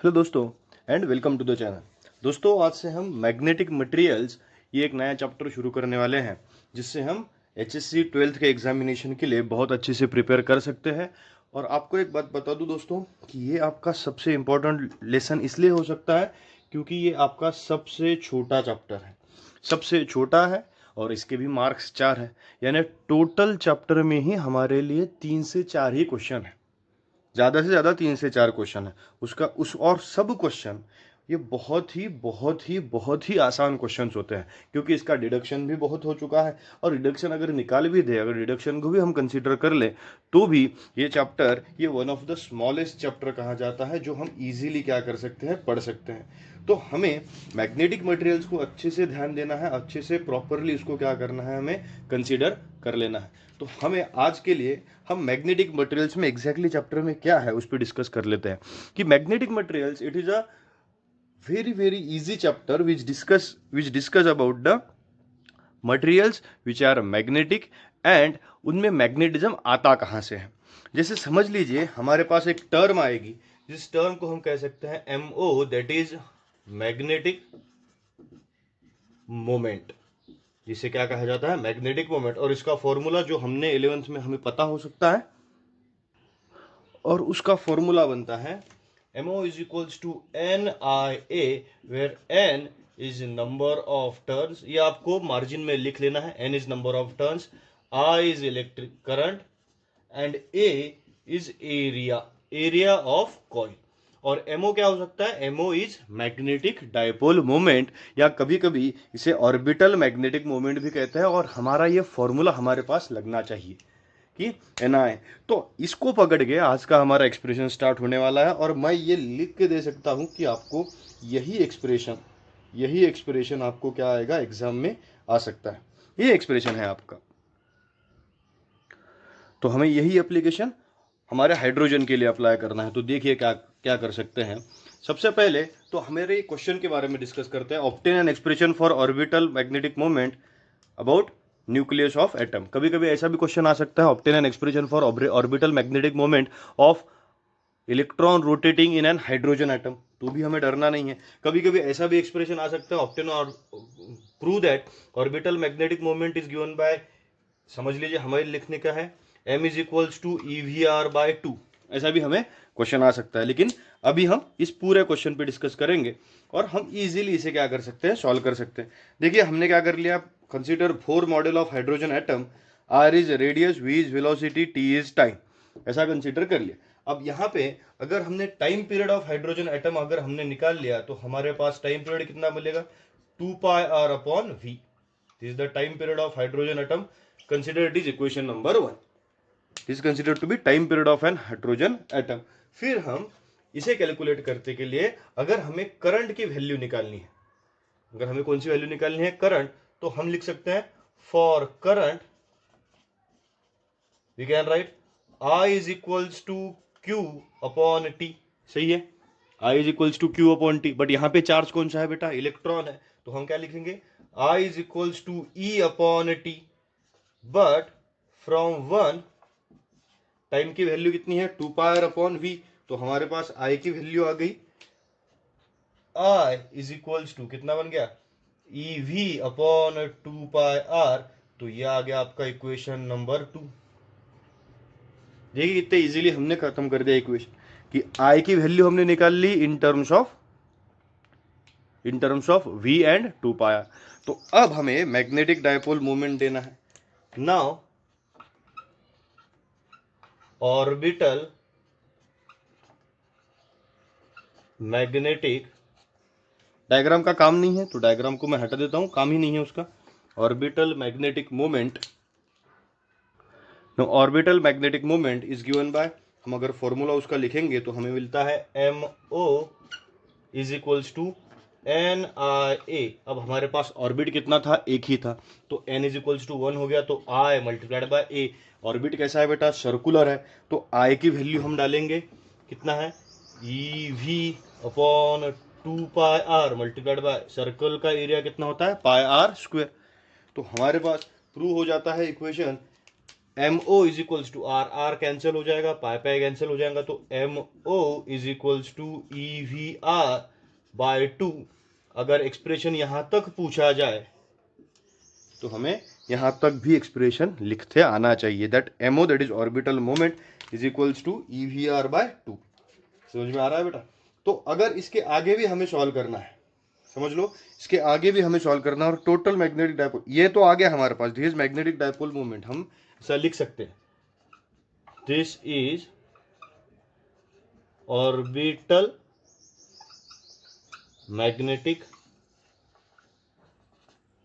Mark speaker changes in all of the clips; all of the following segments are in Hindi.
Speaker 1: हेलो दोस्तों and welcome to the channel. दोस्तों आज से हम मैग्नेटिक मटेरियल्स ये एक नया चैप्टर शुरू करने वाले हैं जिससे हम एचएससी 12th के एग्जामिनेशन के लिए बहुत अच्छे से प्रिपेयर कर सकते हैं। और आपको एक बात बता दूं दोस्तों कि ये आपका सबसे इम्पोर्टेंट लेसन इसलिए हो सकता है क्योंकि ये आपका सबसे छोटा चैप्टर है, सबसे छोटा है और इसके भी मार्क्स 4 है। यानी टोटल चैप्टर में ही हमारे लिए 3 से 4 ही क्वेश्चन है, ज़्यादा से ज़्यादा 3 से 4 क्वेश्चन है उसका उस और सब क्वेश्चन ये बहुत ही आसान क्वेश्चंस होते हैं क्योंकि इसका डिडक्शन भी बहुत हो चुका है। और डिडक्शन अगर निकाल भी दे, अगर डिडक्शन को भी हम कंसीडर कर ले तो भी ये चैप्टर ये one of the smallest chapter कहा जाता है जो हम इजीली क्या कर सकते हैं, पढ़ सकते हैं। तो हमें मैग्नेटिक मटेरियल्स को अच्छे से ध्यान देना है, अच्छे से प्रॉपरली इसको क्या करना है, हमें कंसीडर कर लेना है। तो हमें आज के लिए हम मैग्नेटिक मटेरियल्स में एग्जैक्टली चैप्टर में क्या है उस पर डिस्कस कर लेते हैं कि magnetic materials it is a very easy chapter which discuss about the materials which are magnetic and उनमें मैग्नेटिज्म आता कहाँ से है। जैसे समझ लीजिए हमारे पास एक टर्म आएगी जिस टर्म को हम कह सकते हैं MO, that is magnetic moment, जिसे क्या कहा जाता है, मैग्नेटिक मोमेंट। और इसका फॉर्मूला जो हमने 11th में हमें पता हो सकता है और उसका फॉर्मूला बनता है MO is equals to NIA where N is number of turns। ये आपको मार्जिन में लिख लेना है। N is number of turns, I is electric current and A is area of coil। और MO क्या हो सकता है, MO is magnetic dipole moment या कभी कभी इसे ऑर्बिटल मैग्नेटिक मोमेंट भी कहते हैं। और हमारा ये फॉर्मूला हमारे पास लगना चाहिए कि NI। तो इसको पकड़ के आज का हमारा एक्सप्रेशन स्टार्ट होने वाला है और मैं ये लिख के दे सकता हूं कि आपको यही एक्सप्रेशन आपको क्या आएगा, एग्जाम में आ सकता है। ये एक्सप्रेशन है आपका। तो हमें यही एप्लीकेशन हमारे हाइड्रोजन के लिए अप्लाई करना है। तो देखिए क्या क्या कर सकते हैं। सबसे पहले तो हमारे क्वेश्चन के बारे में डिस्कस करते हैं। Obtain an expression for orbital magnetic moment about nucleus of atom. कभी कभी ऐसा भी क्वेश्चन आ सकता है, obtain an expression for orbital magnetic moment of electron rotating in an hydrogen atom. तो भी हमें डरना नहीं है। कभी कभी ऐसा भी एक्सप्रेशन आ सकता है, ऑब्टेन और prove that orbital magnetic moment is given bye, समझ लीजिए हमें लिखने का है M is equals to EVR/2। ऐसा भी हमें क्वेश्चन आ सकता है, लेकिन अभी हम इस पूरे क्वेश्चन पे डिस्कस करेंगे और हम इजीली इसे क्या कर सकते हैं, सॉल्व कर सकते हैं। देखिए हमने क्या कर लिया, consider 4 model of hydrogen atom, R is radius, V is velocity, T is time. ऐसा कंसीडर कर लिया। अब यहाँ पे अगर हमने time period of hydrogen atom अगर हमने निकाल लिया तो हमारे पास टाइम पीरियड कितना मिलेगा, 2πr/v। This is the time period of hydrogen atom. Consider it is equation number 1 is considered to be time period of an hydrogen atom। फिर हम इसे कैलकुलेट करने के लिए अगर हमें करंट की वैल्यू निकालनी है, अगर हमें कौन सी वैल्यू निकालनी है, करंट, तो हम लिख सकते हैं for current we can write I is equals to Q upon T। सही है, I is equals to Q upon T। But यहाँ पे चार्ज कौन सा है बेटा, इलेक्ट्रॉन है। तो हम क्या लिखेंगे, I is equals to E upon T। But from 1 time की वैल्यू कितनी है, 2πr/v। तो हमारे पास I की वैल्यू आ गई, I इज इक्वल्स टू कितना बन गया, EV/2πr। तो ये आ गया आपका इक्वेशन नंबर 2। देखिए कितने इजीली हमने खत्म कर दिया इक्वेशन कि I की वैल्यू हमने निकाल ली in terms of V and 2πr। तो अब हमें मैग्नेटिक डायपोल मोमेंट देना है। नाउ ऑर्बिटल मैग्नेटिक, डायग्राम का काम नहीं है तो डायग्राम को मैं हटा देता हूं, काम ही नहीं है उसका। Orbital magnetic moment, no orbital magnetic moment is given by, हम अगर फॉर्मूला उसका लिखेंगे तो हमें मिलता है MO is equals to NIA। अब हमारे पास ऑर्बिट कितना था, एक ही था, तो N इज इक्वल्स टू 1 हो गया, तो I multiplied by A। Orbit कैसा है बेटा, सर्कुलर है, तो I की वैल्यू हम डालेंगे, कितना है, EV/2πr मल्टीप्लाइड बाय सर्कल का एरिया कितना होता है, πr²। तो हमारे पास प्रूव हो जाता है equation M O is equals to R, R cancel हो जाएगा, पाई पाई कैंसिल हो जाएगा, तो M O is equals to E V R by 2। अगर एक्सप्रेशन यहां तक पूछा जाए तो हमें यहां तक भी एक्सप्रेशन लिखते आना चाहिए, that MO that is orbital moment is equals to E V R by 2। समझ में आ रहा है बेटा? तो अगर इसके आगे भी हमें सॉल्व करना है, समझ लो, इसके आगे भी हमें सॉल्व करना है, और टोटल मैग्नेटिक डायपोल ये तो आ गया हमारे पास, this is magnetic dipole moment, हम ऐसा लिख सकते हैं, this is orbital magnetic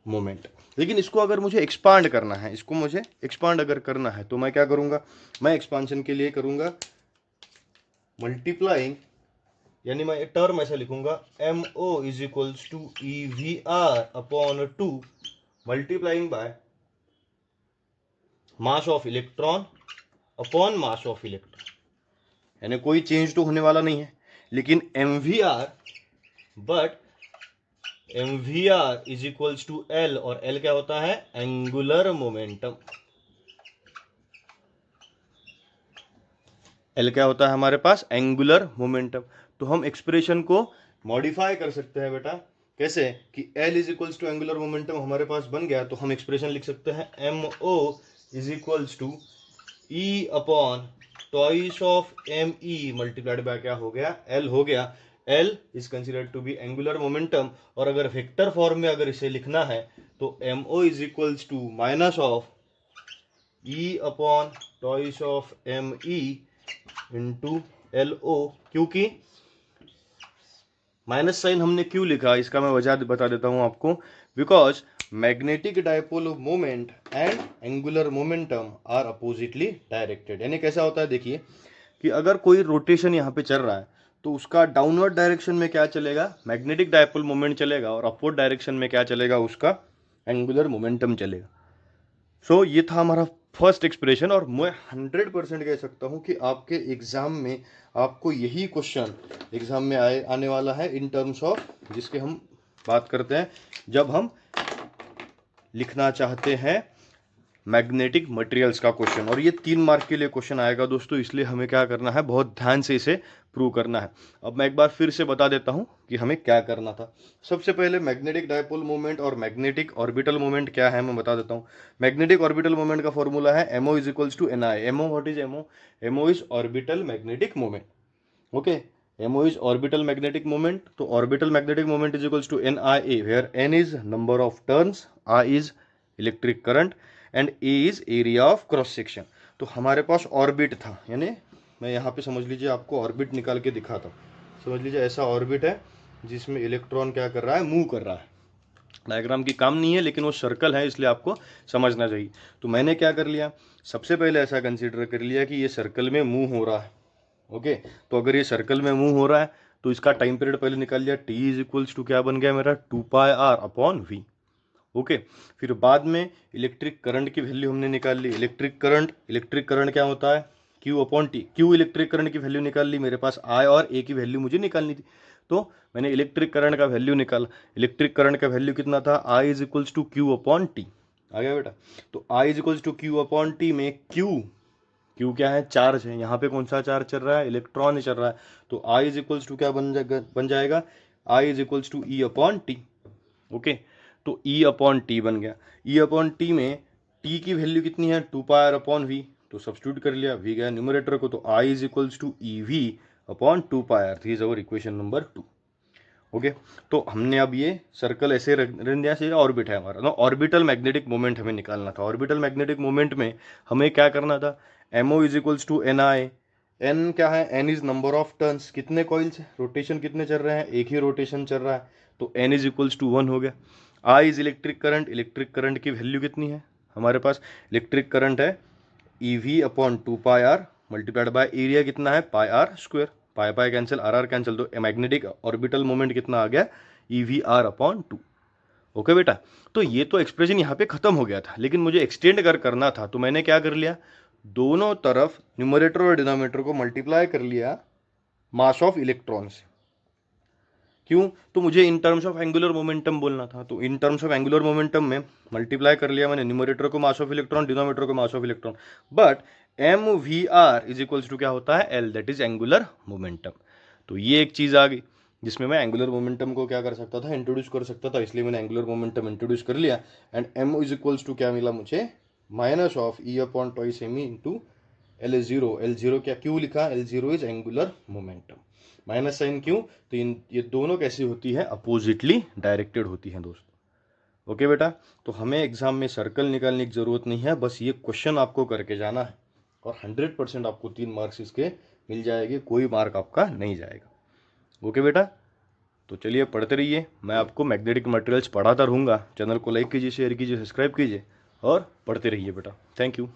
Speaker 1: moment. लेकिन इसको अगर मुझे एक्सपांड करना है, इसको मुझे एक्सपांड अगर करना है, तो मैं क्या करूंगा, मैं एक्सपांशन के लिए करूंगा मल्टीप्लाइंग, यानी मैं टर्म ऐसा लिखूंगा M O is equals to E V R upon 2 multiplying by mass of electron upon mass of electron, यानी कोई चेंज तो होने वाला नहीं है, लेकिन M V R, but M V R is equals to L, और एल क्या होता है, एंगुलर मोमेंटम। एल क्या होता है हमारे पास, एंगुलर मोमेंटम। तो हम एक्सप्रेशन को मॉडिफाई कर सकते हैं बेटा, कैसे कि L is equals to angular momentum हमारे पास बन गया, तो हम एक्सप्रेशन लिख सकते हैं M O is equals to E upon twice of M E multiplied by क्या हो गया, एल हो गया। L is considered to be angular momentum, और अगर वेक्टर फॉर्म में अगर इसे लिखना है तो M O is equals to minus of E upon twice of M E into L O. क्योंकि माइनस साइन हमने क्यों लिखा, इसका मैं वजह बता देता हूं आपको, because magnetic dipole moment and angular momentum are oppositely directed. यानी कैसा होता है, देखिए कि अगर कोई रोटेशन यहाँ पे चल रहा है तो उसका डाउनवर्ड डायरेक्शन में क्या चलेगा, मैग्नेटिक डायपोल मोमेंट चलेगा, और अपवर्ड डायरेक्शन में क्या चलेगा, उसका एंगुलर मोमेंटम चलेगा। सो ये था हमारा फर्स्ट एक्सप्रेशन, और मैं 100% कह सकता हूँ कि आपके एग्जाम में आपको यही क्वेश्चन एग्जाम में आने वाला है, इन टर्म्स ऑफ जिसके हम बात करते हैं जब हम लिखना चाहते हैं मैग्नेटिक मटेरियल्स का क्वेश्चन, और ये 3 मार्क के लिए क्वेश्चन आएगा दोस्तों, इसलिए हमें क्या करना है, बहुत ध्यान से इसे प्रूव करना है। अब मैं एक बार फिर से बता देता हूं कि हमें क्या करना था। सबसे पहले मैग्नेटिक डायपोल मोमेंट और मैग्नेटिक ऑर्बिटल मोमेंट क्या है मैं बता देता हूं। मैग्नेटिक ऑर्बिटल मोमेंट का फॉर्मूला है MO is equals to N I. MO what is MO, MO is orbital magnetic moment. Okay, MO is orbital magnetic moment, तो orbital magnetic moment is equals to N I A, where N is number of turns, I is electric current and A is area of cross section. तो हमारे पास ऑर्बिट था, यानी मैं यहाँ पे समझ लीजिए आपको ऑर्बिट निकाल के दिखाता हूँ। समझ लीजिए ऐसा ऑर्बिट है जिसमें इलेक्ट्रॉन क्या कर रहा है, मूव कर रहा है। डायग्राम की काम नहीं है, लेकिन वो सर्कल है इसलिए आपको समझना चाहिए। तो मैंने क्या कर लिया, सबसे पहले ऐसा कंसिडर कर लिया कि ये सर्कल में मूव हो रहा है। ओके, तो अगर ये सर्कल में मूव हो रहा है तो इसका टाइम पीरियड पहले निकाल लिया, टी इज इक्वल्स टू क्या बन गया मेरा, 2 pi R upon we. Okay, फिर बाद में इलेक्ट्रिक करंट की वैल्यू हमने निकाल ली। इलेक्ट्रिक करंट क्या होता है, Q upon T. Q electric current की वैल्यू निकाल ली, मेरे पास आई और ए की वैल्यू मुझे निकालनी थी, तो मैंने इलेक्ट्रिक करंट का वैल्यू निकाला। इलेक्ट्रिक करंट का वैल्यू कितना था, I is equals to Q upon T. आ गया बेटा? तो I is equals to Q upon T में क्यू क्या है, चार्ज है। यहाँ पे कौन सा चार्ज चल रहा है, इलेक्ट्रॉन ही चल रहा है। तो आई इज इक्वल्स टू क्या बन जाएगा, I is equals to E upon T. Okay, तो ई अपॉन टी बन गया। ई अपॉन टी में टी की वैल्यू कितनी है, 2 पाई आर अपॉन वी, तो सब्स्टिट्यूट कर लिया, वी गया न्यूमरेटर को, तो I is equals to E V upon 2 pi R. This is our equation number 2। Okay, तो हमने अब ये सर्कल ऐसे रख दिया, से ऑर्बिट है हमारा ना, ऑर्बिटल मैग्नेटिक मोमेंट हमें निकालना था। ऑर्बिटल मैग्नेटिक मोमेंट में हमें क्या करना था, MO is equals to N I. N क्या है, N is number of turns, कितने कॉइल्स, रोटेशन कितने चल रहे हैं, एक ही रोटेशन चल रहा है, तो एन इज इक्वल्स टू 1 हो गया। I is electric current, electric current की वैल्यू कितनी है हमारे पास, इलेक्ट्रिक करंट है E V upon 2 pi R multiplied by area कितना है, pi R square. Pi pi cancel, R R cancel, तो मैग्नेटिक ऑर्बिटल मोमेंट कितना आ गया, E V R upon 2। Okay बेटा, तो ये तो एक्सप्रेशन यहाँ पे खत्म हो गया था, लेकिन मुझे एक्सटेंड करना था, तो मैंने क्या कर लिया, दोनों तरफ न्यूमरेटर और डिनोमिनेटर को मल्टीप्लाई कर लिया मास ऑफ इलेक्ट्रॉन से। क्यों? तो मुझे इन टर्म्स ऑफ एंगुलर मोमेंटम बोलना था, तो इन टर्म्स ऑफ एंगुलर मोमेंटम में मल्टीप्लाई कर लिया मैंने न्यूमरेटर को मास ऑफ इलेक्ट्रॉन, डिनोमिनेटर को mass of electron, but M V R is equals to क्या होता है? L, that is angular momentum. तो ये एक चीज आ गई जिसमें मैं एंगुलर मोमेंटम को क्या कर सकता था? इंट्रोड्यूस कर सकता था, इसलिए मैंने एंगुलर मोमेंटम इंट्रोड्यूस कर लिया। And M is equals to क्या मिला मुझे? Minus of E upon twice M into L is zero. L zero क्या क्यों लिखा? L zero is angular momentum. Minus sign क्यों? तो ये दोनों कैसी होती है? अपोजिटली डायरेक्टेड होती हैं दोस्तों। ओके बेटा, तो हमें एग्जाम में सर्कल निकालने की जरूरत नहीं है, बस ये क्वेश्चन आपको करके जाना है और 100% आपको 3 मार्क्स इसके मिल जाएंगे, कोई मार्क आपका नहीं जाएगा। ओके बेटा, तो चलिए पढ़ते रहिए, मैं आपको मैग्नेटिक मटेरियल्स पढ़ाता रहूँगा। चैनल को लाइक कीजिए, शेयर कीजिए, सब्सक्राइब कीजिए और पढ़ते रहिए बेटा। Thank you.